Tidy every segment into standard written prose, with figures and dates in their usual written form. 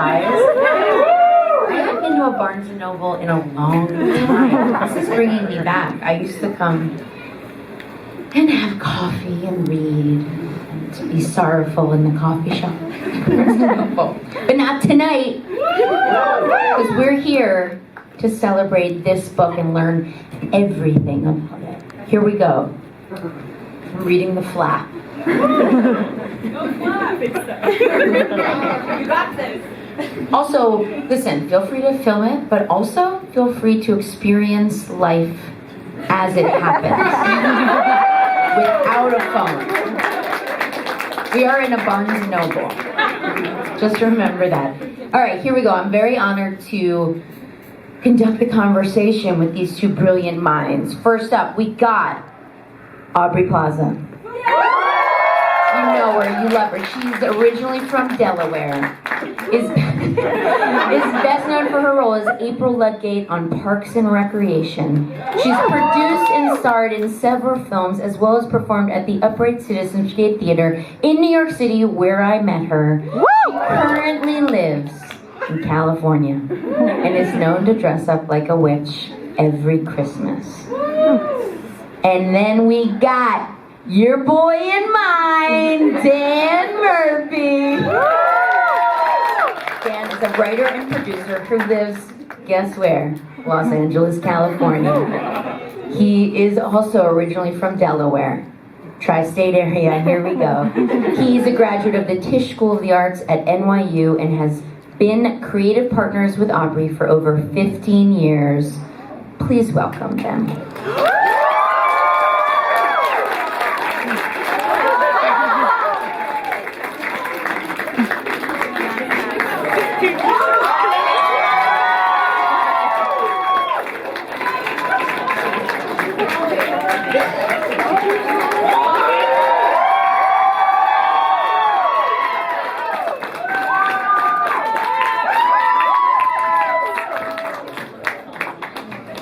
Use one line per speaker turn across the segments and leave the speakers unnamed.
guys. I haven't been to a Barnes & Noble in a long time. This is bringing me back. I used to come and have coffee and read and to be sorrowful in the coffee shop. But not tonight, because we're here to celebrate this book and learn everything about it. Here we go. I'm reading the flap.
Go flap! You got this!
Also, listen, feel free to film it, but also feel free to experience life as it happens. Without a phone. We are in a Barnes & Noble. Just remember that. All right, here we go. I'm very honored to conduct the conversation with these two brilliant minds. First up, we got Aubrey Plaza. You know her, you love her. She's originally from Delaware. Is best known for her role as April Ludgate on Parks and Recreation. She's produced and starred in several films, as well as performed at the Upright Citizens Brigade Theater in New York City, where I met her. She currently lives in California and is known to dress up like a witch every Christmas. And then we got your boy and mine, Dan Murphy. Dan is a writer and producer who lives, guess where? Los Angeles, California. He is also originally from Delaware. Tri-state area, here we go. He's a graduate of the Tisch School of the Arts at NYU and has been creative partners with Aubrey for over 15 years. Please welcome them.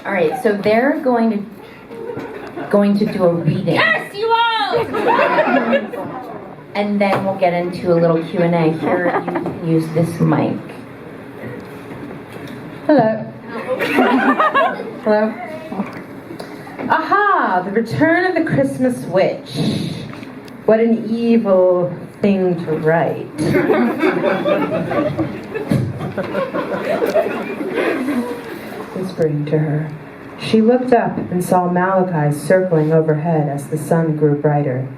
All right, so they're going to do a reading.
Yes, you all!
And then we'll get into a little Q&A. Here, you can use this mic.
Hello. Hello. Aha! The return of the Christmas witch. What an evil thing to write. Whispering to her. She looked up and saw Malachi circling overhead as the sun grew brighter.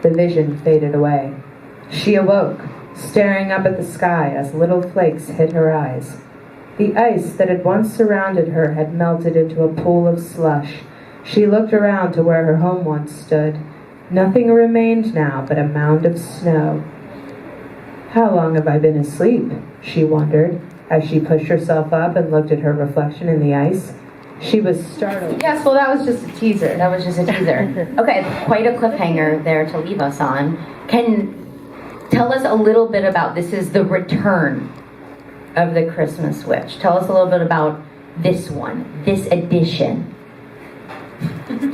The vision faded away. She awoke, staring up at the sky as little flakes hit her eyes. The ice that had once surrounded her had melted into a pool of slush. She looked around to where her home once stood. Nothing remained now but a mound of snow. How long have I been asleep? She wondered, as she pushed herself up and looked at her reflection in the ice. She was startled.
Yes, well, that was just a teaser. That was just a teaser. Okay, quite a cliffhanger there to leave us on. Can tell us a little bit about, this is the return of the Christmas witch. Tell us a little bit about this one, this edition.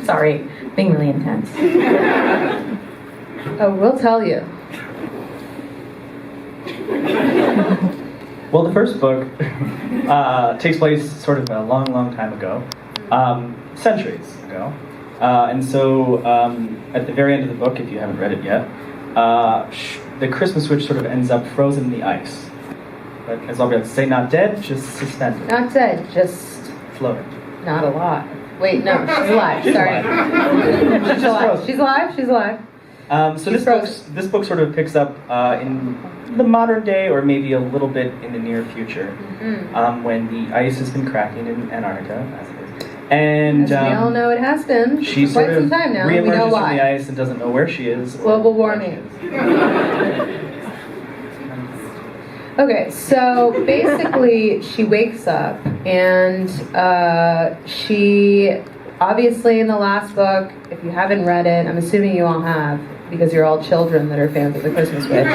Sorry, being really intense.
Oh, we'll tell you.
Well, the first book takes place sort of a long, long time ago, centuries ago. And so at the very end of the book, if you haven't read it yet, the Christmas witch sort of ends up frozen in the ice. But as Aubrey likes to say, not dead, just suspended.
Not dead, just
Floating.
not a lot. Wait, no, she's alive.
She's
Sorry.
alive.
She's alive. She's alive. She's alive.
So this book sort of picks up in the modern day, or maybe a little bit in the near future, when the ice has been cracking in Antarctica, as it is. And
As we all know, it has been
she
for
sort
quite
of
some time now. We know
reemerges from
why.
the ice and doesn't know where she is. or
Global
where
warming.
she is.
Okay, so basically she wakes up and she, obviously in the last book, if you haven't read it, I'm assuming you all have, because you're all children that are fans of the Christmas Witch.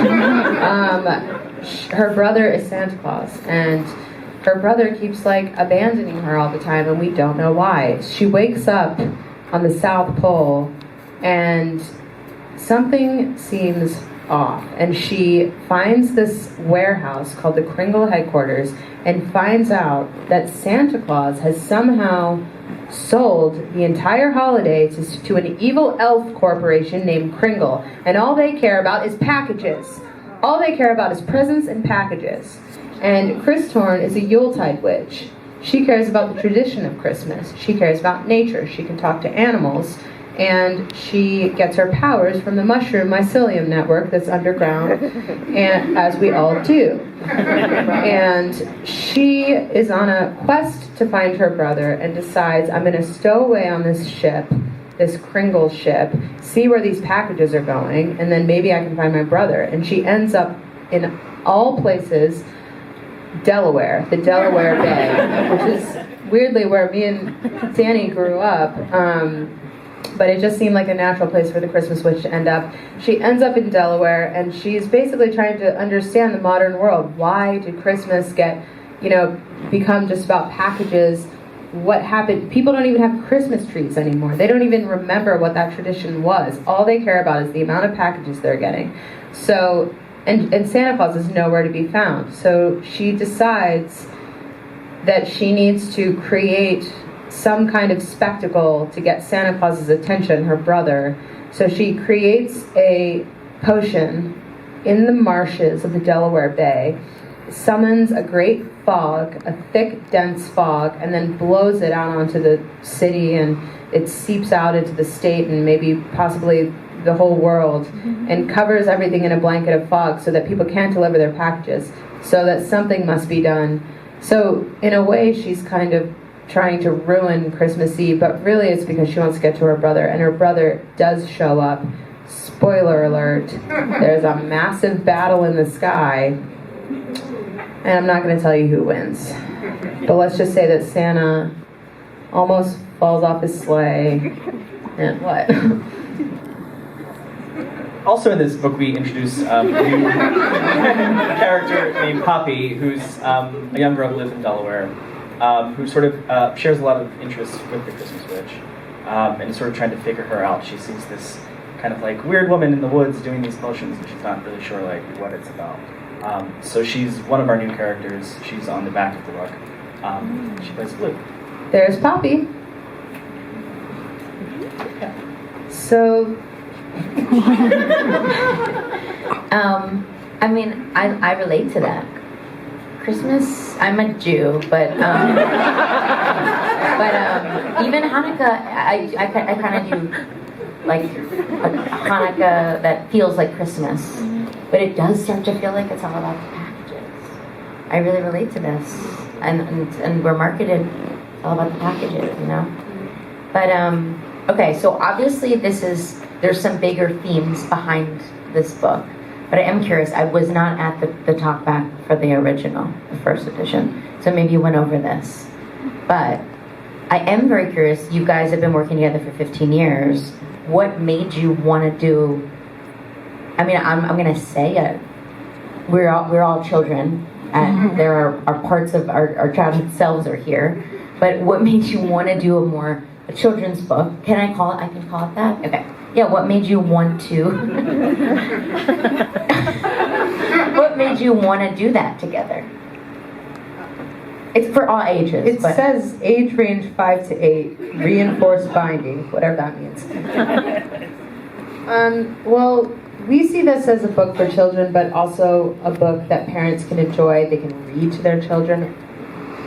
Her brother is Santa Claus, and her brother keeps like abandoning her all the time, and we don't know why. She wakes up on the South Pole, and something seems off, and she finds this warehouse called the Kringle headquarters and finds out that Santa Claus has somehow sold the entire holiday to an evil elf corporation named Kringle, and all they care about is packages. All they care about is presents and packages. And Chris Torn is a Yuletide witch. She cares about the tradition of Christmas. She cares about nature. She can talk to animals. And she gets her powers from the mushroom mycelium network that's underground, and as we all do. And she is on a quest to find her brother and decides, I'm going to stow away on this ship, this Kringle ship, see where these packages are going, and then maybe I can find my brother. And she ends up, in all places, Delaware, the Delaware Bay, which is weirdly where me and Danny grew up. But it just seemed like a natural place for the Christmas witch to end up. She ends up in Delaware, and she's basically trying to understand the modern world. Why did Christmas become just about packages? What happened? People don't even have Christmas trees anymore. They don't even remember what that tradition was. All they care about is the amount of packages they're getting. So, and Santa Claus is nowhere to be found. So she decides that she needs to create some kind of spectacle to get Santa Claus's attention, her brother. So she creates a potion in the marshes of the Delaware Bay, summons a great fog, a thick, dense fog, and then blows it out onto the city, and it seeps out into the state and maybe possibly the whole world, and covers everything in a blanket of fog so that people can't deliver their packages, so that something must be done. So in a way, she's kind of trying to ruin Christmas Eve, but really it's because she wants to get to her brother, and her brother does show up. Spoiler alert, there's a massive battle in the sky, and I'm not going to tell you who wins, but let's just say that Santa almost falls off his sleigh, and what?
Also in this book, we introduce a new character named Poppy, who's a young girl who lives in Delaware, who sort of shares a lot of interests with the Christmas witch, and is sort of trying to figure her out. She sees this kind of like weird woman in the woods doing these potions, and she's not really sure like what it's about. So she's one of our new characters. She's on the back of the book. She plays Blue.
There's Poppy. So
I mean, I relate to that. Christmas, I'm a Jew, but even Hanukkah, I kind of do like a Hanukkah that feels like Christmas, but it does start to feel like it's all about the packages. I really relate to this, and we're marketed all about the packages, you know. But okay, so obviously there's some bigger themes behind this book. But I am curious, I was not at the talkback for the original, the first edition, so maybe you went over this. But I am very curious, you guys have been working together for 15 years. What made you want to do, I mean, I'm going to say it, we're all children, and there are parts of our childhood selves are here, but what made you want to do a children's book? I can call it that? Okay. Yeah, what made you want to what made you want to do that together? It's for all ages.
It says age range 5 to 8, reinforced binding, whatever that means. Well, we see this as a book for children, but also a book that parents can enjoy. They can read to their children.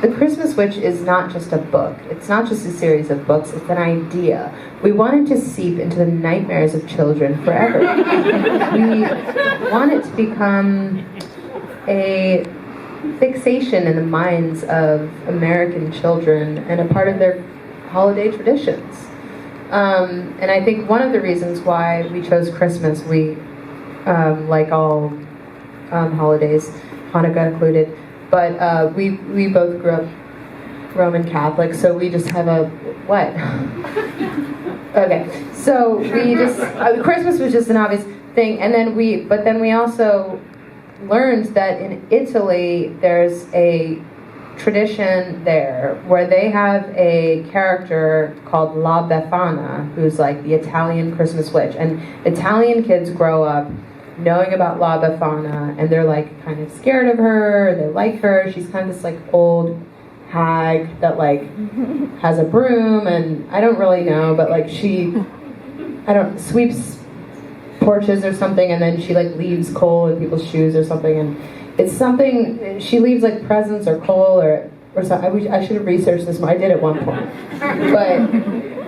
The Christmas Witch is not just a book. It's not just a series of books. It's an idea. We wanted to seep into the nightmares of children forever. We want it to become a fixation in the minds of American children and a part of their holiday traditions. And I think one of the reasons why we chose Christmas, we, like all holidays, Hanukkah included, but we both grew up Roman Catholic, so we just have a, what? Okay, so we just, Christmas was just an obvious thing, and then we also learned that in Italy there's a tradition there where they have a character called La Befana, who's like the Italian Christmas witch, and Italian kids grow up knowing about La Befana, and they're like kind of scared of her, they like her. She's kind of this like old hag that like has a broom, and I don't really know, but like she, I don't, sweeps porches or something, and then she like leaves coal in people's shoes or something, and it's something, she leaves like presents or coal or something. I should have researched this more. I did at one point,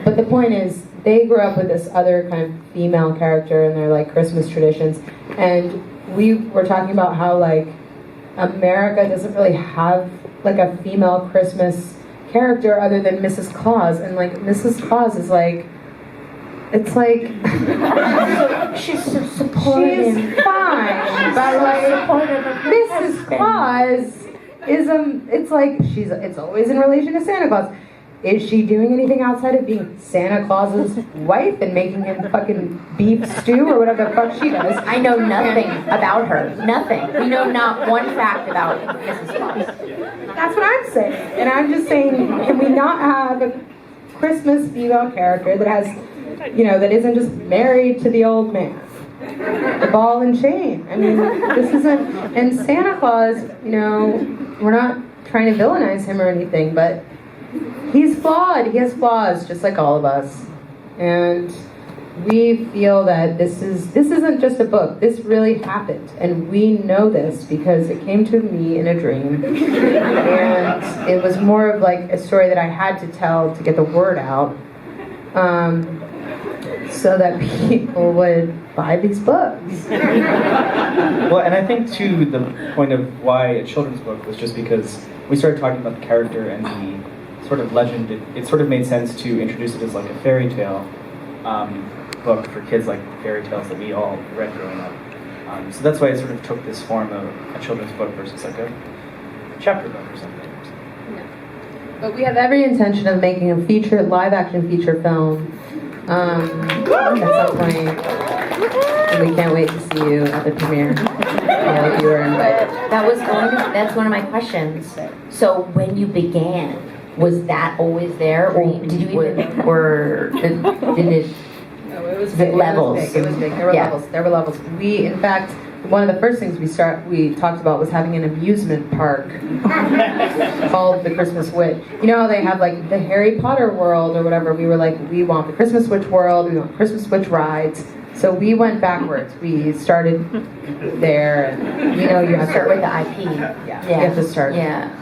but the point is, they grew up with this other kind of female character in their like Christmas traditions, and we were talking about how like America doesn't really have like a female Christmas character other than Mrs. Claus, and like Mrs. Claus is like, it's like
She's so supportive.
she's fine, but like Mrs. Claus is it's like it's always in relation to Santa Claus. Is she doing anything outside of being Santa Claus's wife and making him fucking beef stew or whatever the fuck she does?
I know nothing about her. Nothing. We know not one fact about Mrs. Claus.
That's what I'm saying. And I'm just saying, can we not have a Christmas female character that has, that isn't just married to the old man? The ball and chain. I mean, this isn't, and Santa Claus, we're not trying to villainize him or anything, but he's flawed. He has flaws, just like all of us. And we feel that this isn't just a book. This really happened, and we know this because it came to me in a dream, and it was more of like a story that I had to tell to get the word out, so that people would buy these books.
Well, and I think too the point of why a children's book was just because we started talking about the character and the sort of legend. It sort of made sense to introduce it as like a fairy tale book for kids, like fairy tales that we all read growing up. So that's why it sort of took this form of a children's book versus like a chapter book or something.
But we have every intention of making a live-action feature film at some point. And we can't wait to see you at the premiere. All of you are invited.
That's one of my questions. So when you began, was that always there, or did you even, or did it?
No, it was
big. Levels.
It was big. There were levels. There were levels. We, in fact, one of the first things we talked about was having an amusement park called the Christmas Witch. You know how they have like the Harry Potter world or whatever? We were like, we want the Christmas Witch world. We want Christmas Witch rides. So we went backwards. We started there, and you have to
Start with the IP.
Yeah, you have to start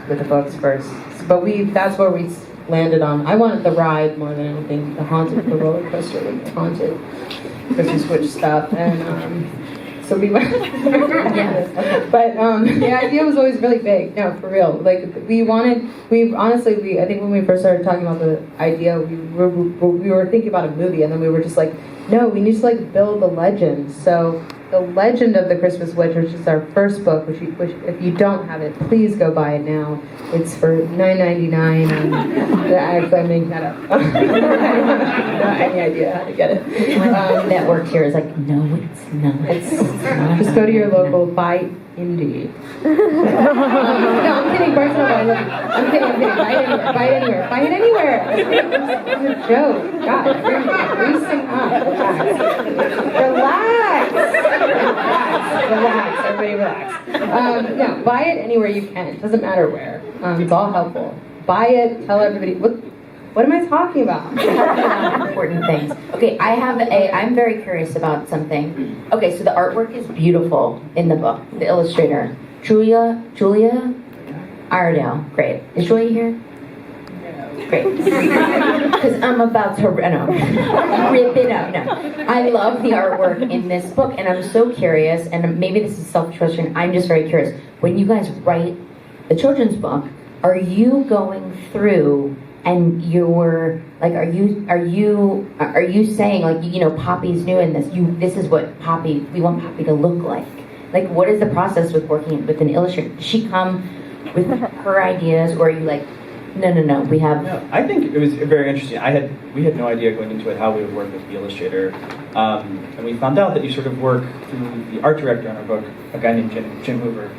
with the books first. But that's where we landed on. I wanted the ride more than anything, the roller coaster with the haunted Christmas Witch stuff, and so we went. But the idea was always really big. No, for real. Like I think when we first started talking about the idea, we were thinking about a movie, and then we were just like, no, we need to like build the legend. So the Legend of the Christmas Witch, which is our first book, which if you don't have it, please go buy it now. It's for $9.99, and actually I'm making that up. Not any idea how to get it.
Network here is like, no, it's not. It's not.
Just go to your local buy indie. No, I'm kidding. Barcelona, I love you. I'm kidding. Buy it anywhere. It's a joke. God, you're loosen up. Relax. Everybody relax. No, buy it anywhere you can. It doesn't matter where. It's all helpful. Buy it. Tell everybody. What am I talking about?
Important things. Okay, I'm very curious about something. Okay, so the artwork is beautiful in the book. The illustrator, Julia Iredale. Great. Is Julia here? No. Great. Because I'm about to rip it up. No, I love the artwork in this book, and I'm so curious. And maybe this is self-question. I'm just very curious. When you guys write the children's book, are you going through? And you're like, are you saying like, Poppy's new in this? This is what we want Poppy to look like. Like, what is the process with working with an illustrator? Does she come with her ideas, or are you like, no, we have?
No, I think it was very interesting. We had no idea going into it how we would work with the illustrator, and we found out that you sort of work through the art director on our book, a guy named Jim Hoover.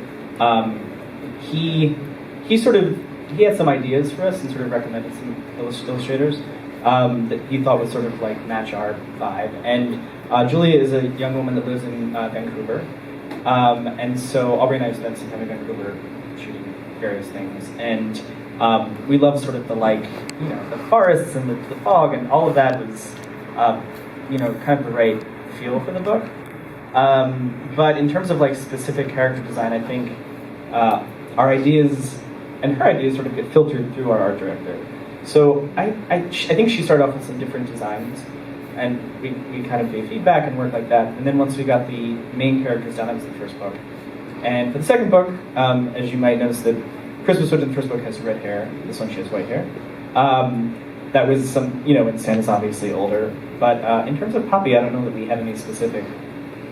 He had some ideas for us and sort of recommended some illustrators that he thought would sort of like match our vibe. And Julia is a young woman that lives in Vancouver. And so Aubrey and I have spent some time in Vancouver shooting various things. And we love sort of the the forests and the fog and all of that was, kind of the right feel for the book. But in terms of specific character design, I think our ideas and her ideas sort of get filtered through our art director. So I think she started off with some different designs, and we kind of gave feedback and worked like that. And then once we got the main characters down, that was the first book. And for the second book, as you might notice, that Christmas Witch in the first book has red hair. This one she has white hair. That was some, and Santa's obviously older. But in terms of Poppy, I don't know that we had any specific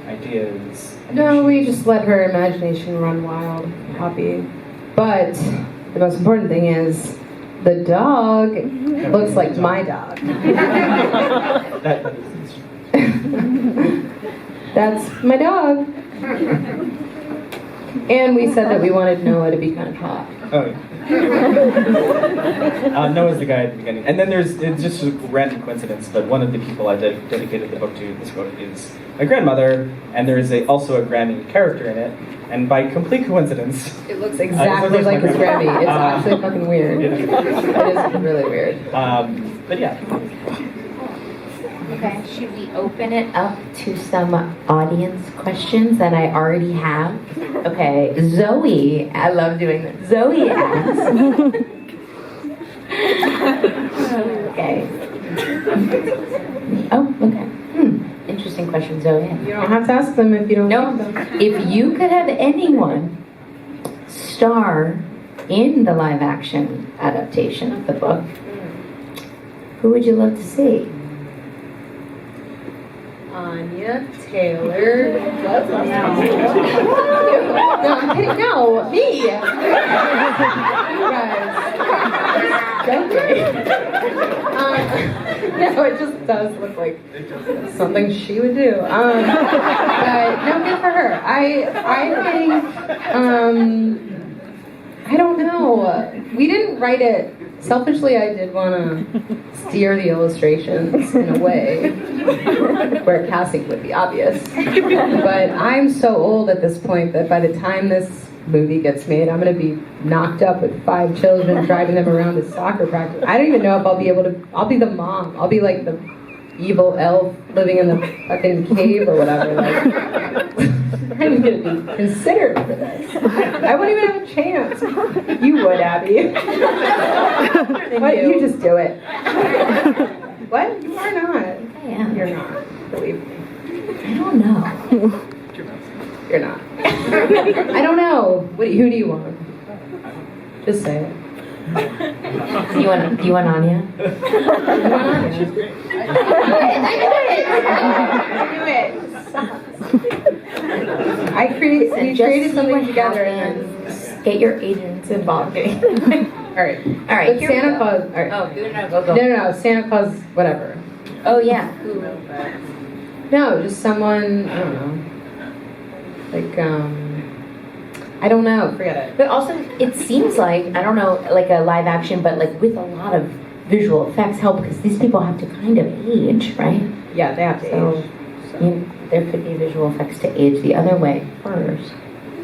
ideas.
No, we just let her imagination run wild, Poppy. But the most important thing is the dog looks like my dog.
That
That's my dog. And we said that we wanted Noah to be kind of hot.
Oh, yeah. Noah's the guy at the beginning. And then it's just a random coincidence, but one of the people I dedicated the book to, this book, is my grandmother, and there is also a Grammy character in it. And by complete coincidence...
It looks exactly like his Grammy. It's actually fucking weird.
Yeah.
It is really weird.
But yeah.
Okay, should we open it up to some audience questions that I already have? Okay, Zoe, I love doing this. Zoe asks. Okay. Oh, okay. Interesting question, Zoe.
You don't have to ask them if you don't
No,
want them.
if you could have anyone star in the live action adaptation of the book, who would you love to see?
Anya Taylor. No, I'm kidding. No, me. You guys. Joking. No, it just does look like something she would do. But no, good for her. I think, I don't know. We didn't write it. Selfishly, I did want to steer the illustrations in a way where casting would be obvious. But I'm so old at this point that by the time this movie gets made, I'm going to be knocked up with 5 children, driving them around to soccer practice. I don't even know if I'll be able to. I'll be the mom. I'll be like the evil elf living in the fucking cave or whatever. I'm even going to be considered for this. I wouldn't even have a chance. You would, Abby. What? You just do it. What? You are not.
I am.
You're not. Believe me.
I don't know.
You're not. I don't know. Who do you want? Just say it.
Do you want Anya?
You want Anya? I knew it. We created something together and
get your agents involved.
all right.
All right.
But Santa Claus. All right.
Oh, go.
No. Santa Claus. Whatever.
Oh yeah.
No, just someone. I don't know. I don't know. Forget it.
But also, it seems like a live action, but with a lot of visual effects help because these people have to kind of age, right?
Yeah, they have to age.
There could be visual effects to age the other way first.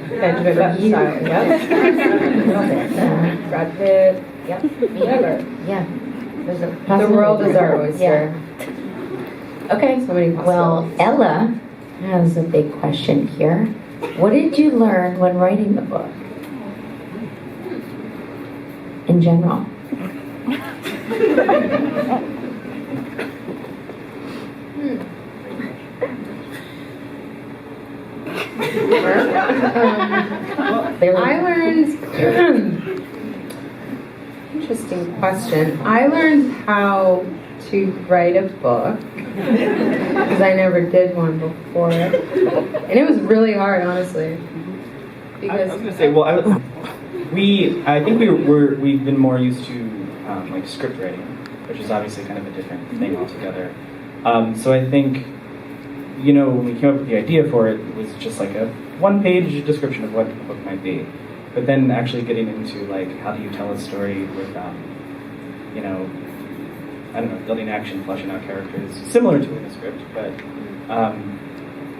Benjamin Button style. Yep.
A little bit.
Brad Pitt.
Yep.
Whatever.
Yeah. There's a
The world is our oyster.
Yeah. Okay.
So many
Well,
possibilities.
Ella has a big question here. What did you learn when writing the book? In general. I learned. Interesting question. I learned how to write a book because I never did one before, and it was really hard, honestly.
I
Because
was going to say, I think we've been more used to script writing, which is obviously kind of a different thing altogether. So I think, when we came up with the idea for it, it was just like a one-page description of what the book might be. But then actually getting into how do you tell a story with, I don't know, building action, fleshing out characters, similar to in the script, but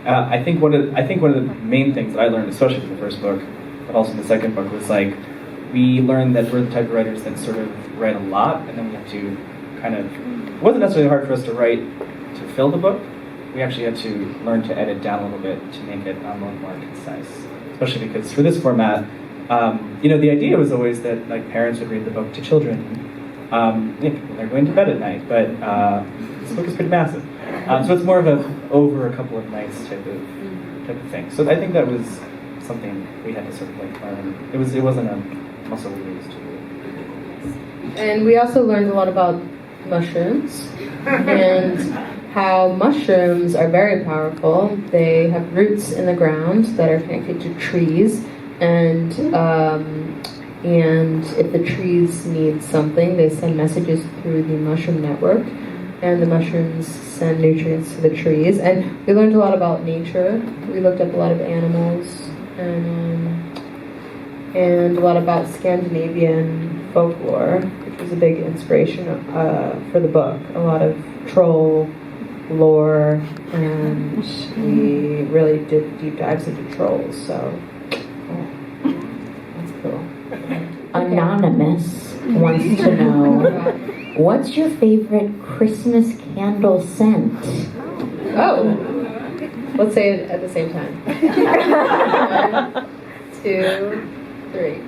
I think one of the main things that I learned, especially from the first book, but also in the second book, was like we learned that we're the type of writers that sort of write a lot, and then we have to kind of. It wasn't necessarily hard for us to write to fill the book. We actually had to learn to edit down a little bit to make it a little more concise, especially because for this format, the idea was always that like parents would read the book to children. When they're going to bed at night, but this book is pretty massive, so it's more of a over a couple of nights type of thing. So I think that was something we had to sort of like learn. It wasn't a muscle we used to.
And we also learned a lot about mushrooms and how mushrooms are very powerful. They have roots in the ground that are connected to trees, and if the trees need something, they send messages through the mushroom network, and the mushrooms send nutrients to the trees. And we learned a lot about nature. We looked up a lot of animals, and a lot about Scandinavian folklore, which was a big inspiration for the book. A lot of troll lore, and we really did deep dives into trolls, so that's cool.
Anonymous wants to know, what's your favorite Christmas candle scent?
Oh, let's say it at the same time. 1, 2, 3.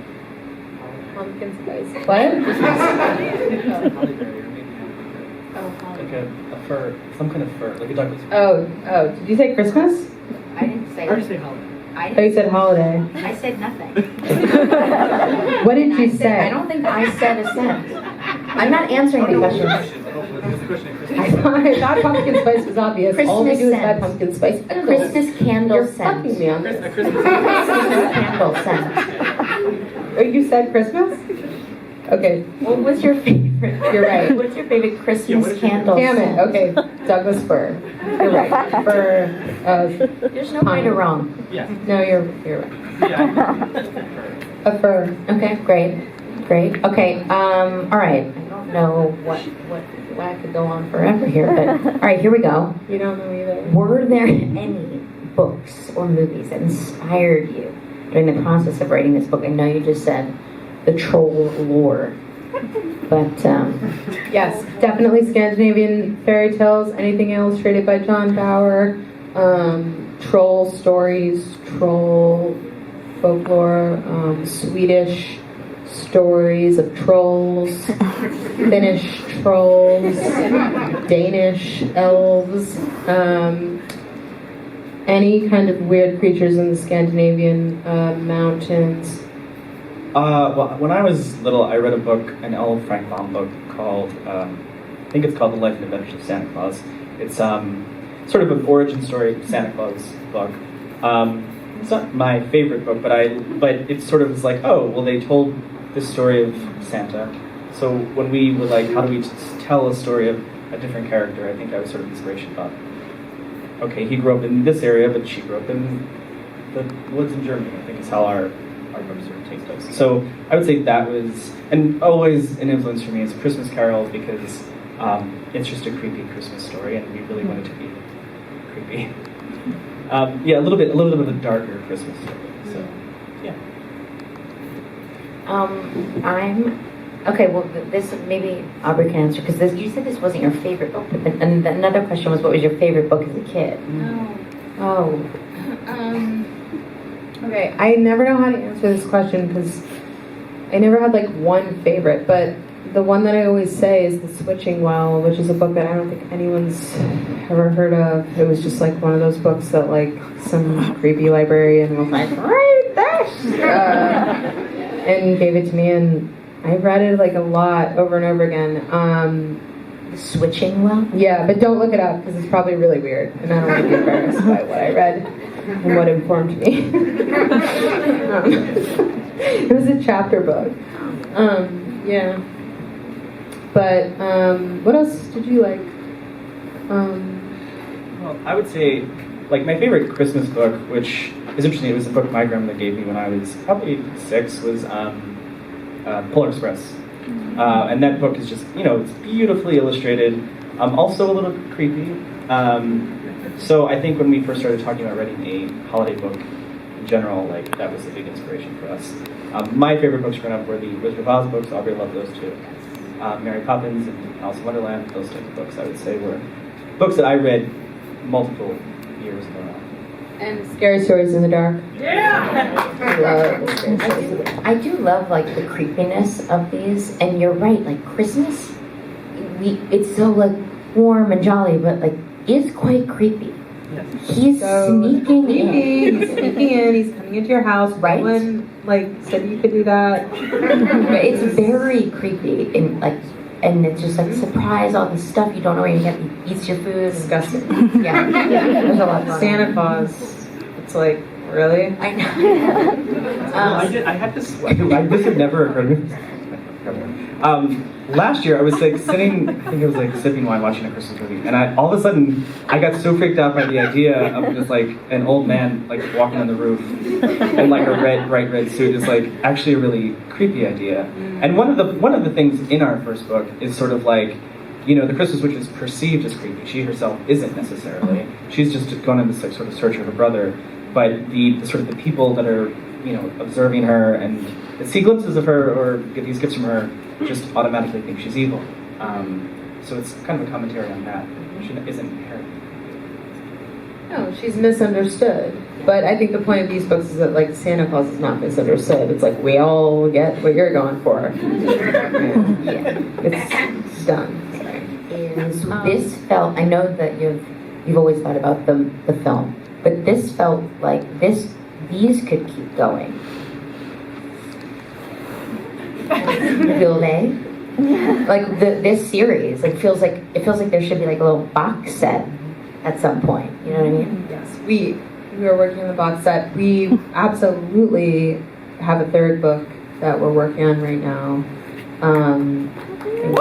Pumpkin spice. What?
Like a fur, some kind of fur, like a Douglas fir.
Oh, did you say Christmas?
I didn't say
holiday.
Oh, you said holiday.
I said nothing.
What did you say?
I don't think I said a scent. I'm not answering the question.
I thought pumpkin spice was obvious. All we
Christmas
do is buy
scent.
pumpkin spice.
A Christmas candle
You're
scent.
fucking me on this.
Christmas candle scent.
Oh, you said Christmas? Okay.
What was your favorite?
You're right.
What's your favorite Christmas candle
Damn
scent?
it. Okay. Douglas fir. You're right. Fir.
There's no right or wrong.
Yeah.
No, you're right. A fir.
Okay, great. Okay, all right. I don't know what I could go on forever here, but all right, here we go.
You don't know either.
Were there any books or movies that inspired you during the process of writing this book? I know you just said the troll lore, but
Yes, definitely Scandinavian fairy tales, anything illustrated by John Bauer, troll stories, troll folklore, Swedish stories of trolls, Finnish trolls, Danish elves, any kind of weird creatures in the Scandinavian mountains.
Well, when I was little, I read an L. Frank Baum book called, I think it's called The Life and Adventures of Santa Claus. It's sort of an origin story Santa Claus book. It's not my favorite book, but it sort of was like, oh, well, they told this story of Santa. So when we were like, how do we tell a story of a different character? I think that was sort of inspiration. Thought, okay, he grew up in this area, but she grew up in the woods in Germany. I think is how our book sort of takes place. So I would say that was, and always an influence for me is Christmas Carol, because it's just a creepy Christmas story, and we really want it to be creepy. Yeah, a little bit of a darker Christmas story. So, yeah.
I'm okay. Well, this maybe Aubrey can answer, because you said this wasn't your favorite book, but and another question was, what was your favorite book as a kid? Oh.
Okay, I never know how to answer this question because I never had like one favorite, but the one that I always say is The Switching Well, which is a book that I don't think anyone's ever heard of. It was just like one of those books that like some creepy librarian was like, read this! And gave it to me, and I read it like a lot over and over again.
Switching Well?
Yeah, but don't look it up because it's probably really weird, and I don't want to be embarrassed by what I read and what informed me. It was a chapter book. Yeah. But what else did you like?
Well, I would say, like, my favorite Christmas book, which is interesting, it was a book my grandmother gave me when I was probably 6, was Polar Express. And that book is just, it's beautifully illustrated, also a little creepy. So I think when we first started talking about writing a holiday book in general, that was a big inspiration for us. My favorite books growing up were the Wizard of Oz books. Aubrey loved those too. Mary Poppins and Alice in Wonderland, those types of books, I would say, were books that I read multiple years in a row.
And Scary Stories in the Dark.
I do love the creepiness of these, and you're right. Christmas, it's so warm and jolly, but is quite creepy.
Yes.
He's sneaking in.
He's sneaking in. He's coming into your house.
Right.
No one said you could do that.
But it's very creepy, and it's just surprise, all the stuff you don't know where you get. He eats your food.
Disgusting.
Yeah, there's a lot of
Santa Claus. It's really?
I know.
I had this. This had never occurred to me. Last year, I was sitting. I think it was sipping wine, watching a Christmas movie, and all of a sudden, I got so freaked out by the idea of just an old man walking on the roof in a bright red suit is actually a really creepy idea. And one of the things in our first book is sort of the Christmas witch is perceived as creepy. She herself isn't necessarily. She's just gone on this sort of search of her brother. But the sort of the people that are observing her and see glimpses of her or get these gifts from her just automatically think she's evil. So it's kind of a commentary on that. She isn't inherently.
No, she's misunderstood. But I think the point of these books is that Santa Claus is not misunderstood. It's we all get what you're going for. Yeah. It's done.
This felt. I know that you've always thought about the film, but this felt these could keep going. Will they? This series, it feels like there should be a little box set at some point. You know what I mean?
Yes, we are working on the box set. We absolutely have a third book that we're working on right now. Thank you.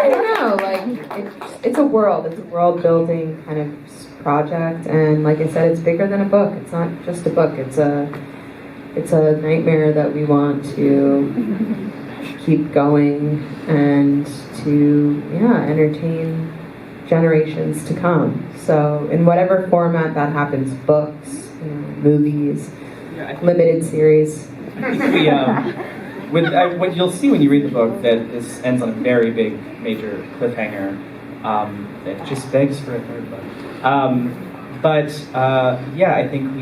I don't know, it's a world building kind of project, and like I said, it's bigger than a book. It's not just a book. It's a nightmare that we want to keep going and to entertain generations to come. So in whatever format that happens, books, movies, limited series.
What you'll see when you read the book, that this ends on a very big, major cliffhanger that just begs for a third book. I think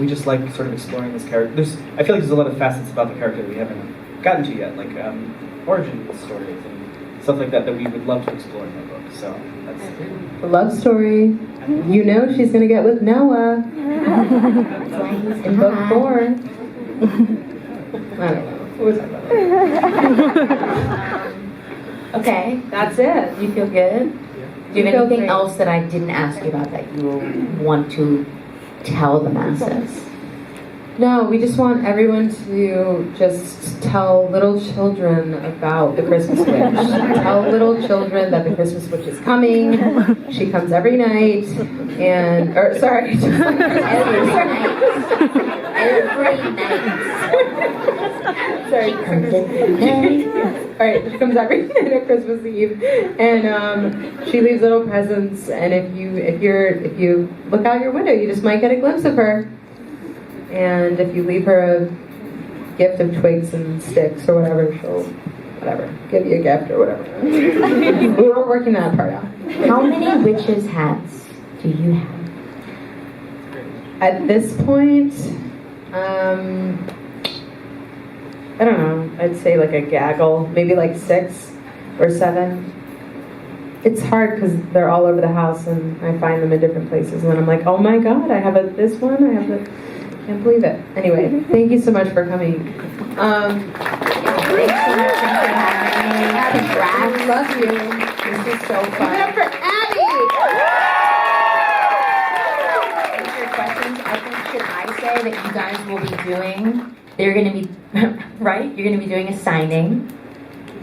we just sort of exploring this character. I feel there's a lot of facets about the character that we haven't gotten to yet, origin stories and stuff like that we would love to explore in the book. So that's
the love story. She's gonna get with Noah in book 4. I don't know. What was I about?
Okay,
That's it.
you feel good? Do you have
feel
anything
great.
else that I didn't ask you about that you want to tell the masses?
No, we just want everyone to just tell little children about the Christmas witch. Tell little children that the Christmas witch is coming. She comes every night,
Every night.
Sorry. Alright, she comes every night at Christmas Eve, and she leaves little presents. And if you look out your window, you just might get a glimpse of her. And if you leave her a gift of twigs and sticks or whatever, she'll give you a gift or whatever. We were working that part out.
How many witches' hats do you have?
At this point, I don't know, I'd say a gaggle, maybe 6 or 7. It's hard because they're all over the house and I find them in different places, and then I'm oh my god, I have this one, I have can't believe it. Anyway, thank you so much for coming.
Thanks so much for having me.
I love you. This is so fun. Give it up for Abbi!
Answer your questions. I think, should I say that you guys will be doing, they're going to be, right? You're going to be doing a signing.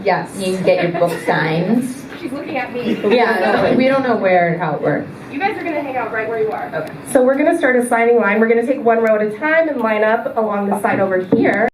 Yes.
You can get your book signed.
She's looking at me.
Yeah, no, we don't know where and how it works.
You guys are going to hang out right where you are.
Okay.
So we're going to start a signing line. We're going to take one row at a time and line up along the side over here.